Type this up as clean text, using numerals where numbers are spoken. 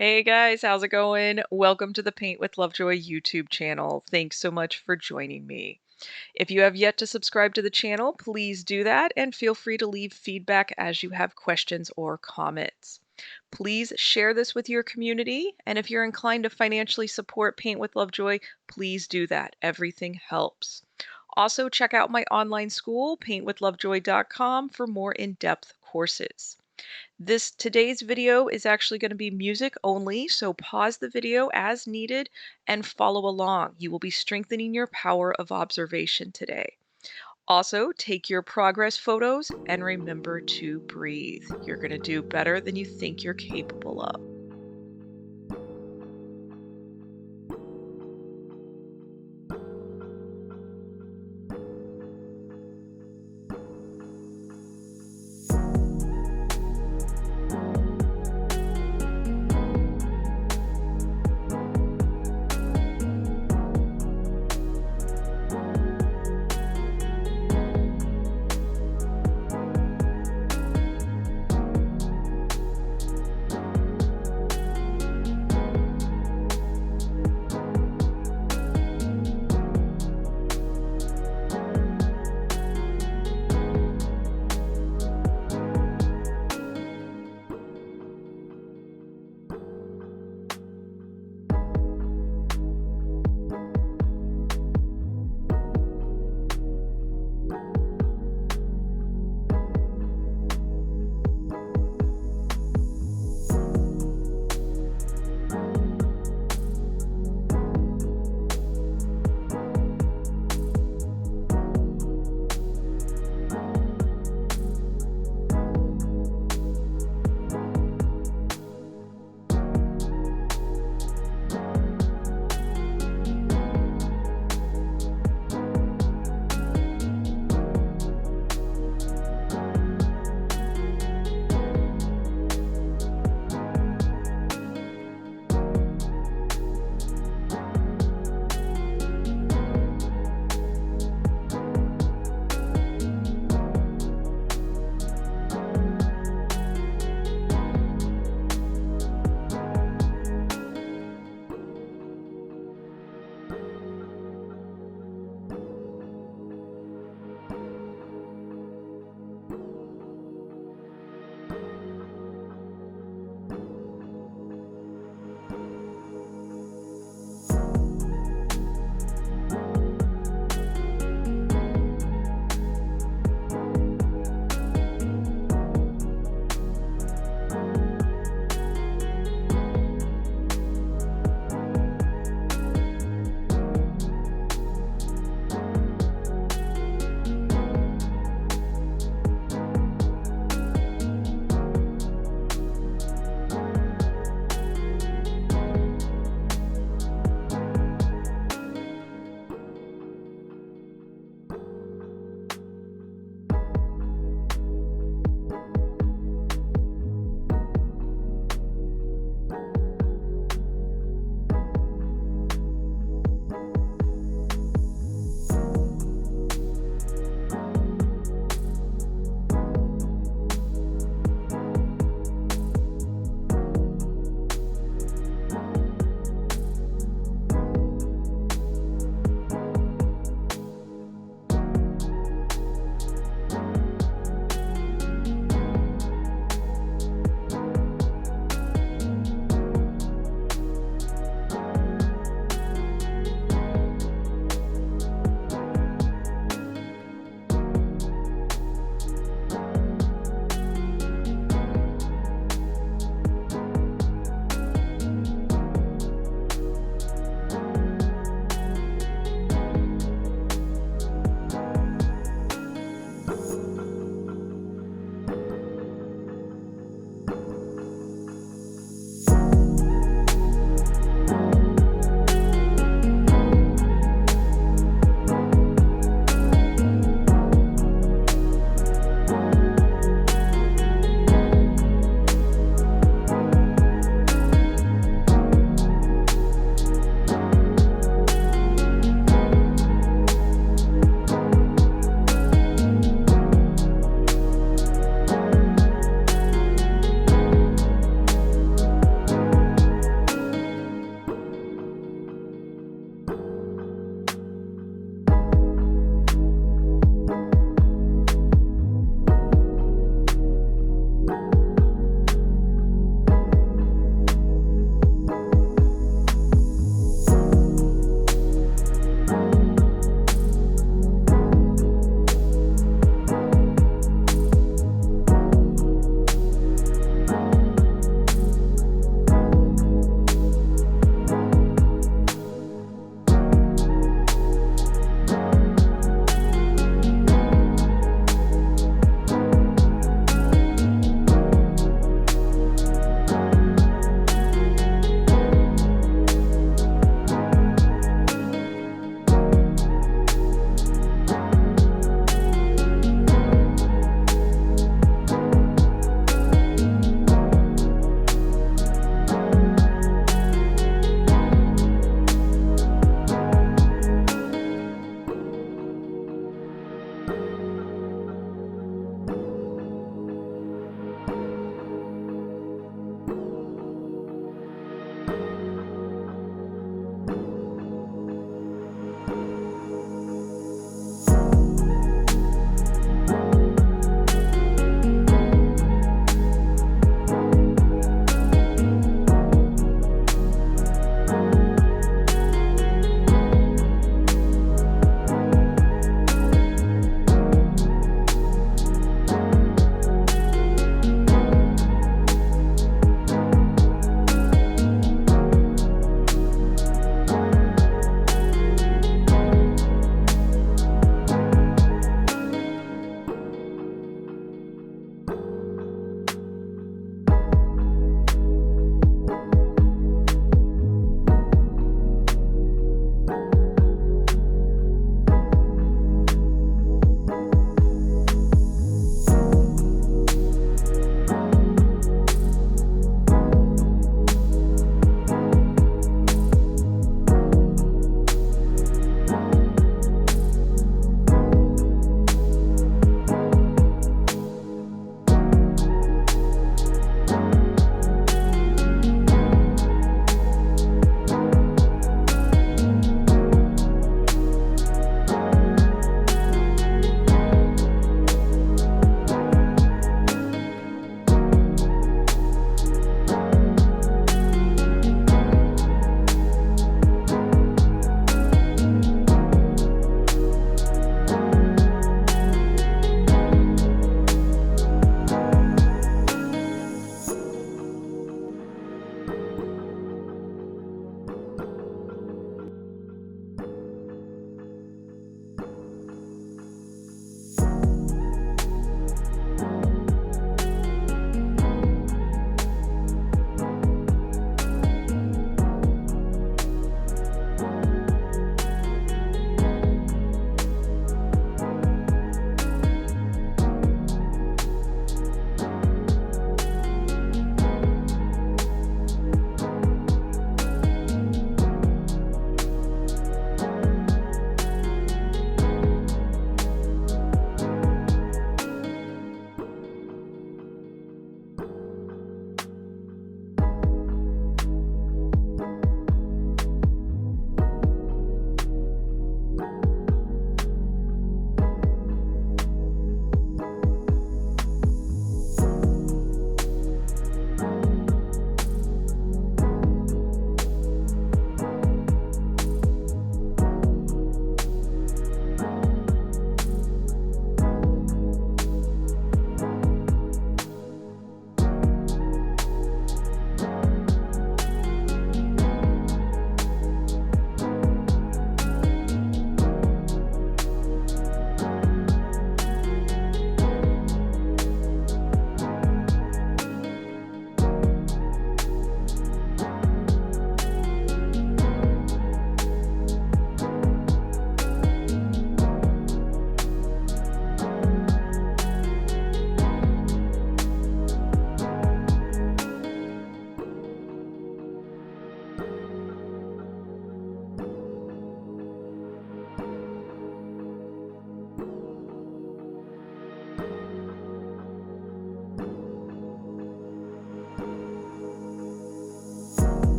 Hey guys, how's it going? Welcome to the Paint with Lovejoy YouTube channel. Thanks so much for joining me. If you have yet to subscribe to the channel, please do that and feel free to leave feedback as you have questions or comments. Please share this with your community, and if you're inclined to financially support Paint with Lovejoy, please do that. Everything helps. Also, check out my online school, paintwithlovejoy.com, for more in-depth courses. Today's video is actually going to be music only, so pause the video as needed and follow along. You will be strengthening your power of observation today. Also, take your progress photos and remember to breathe. You're going to do better than you think you're capable of.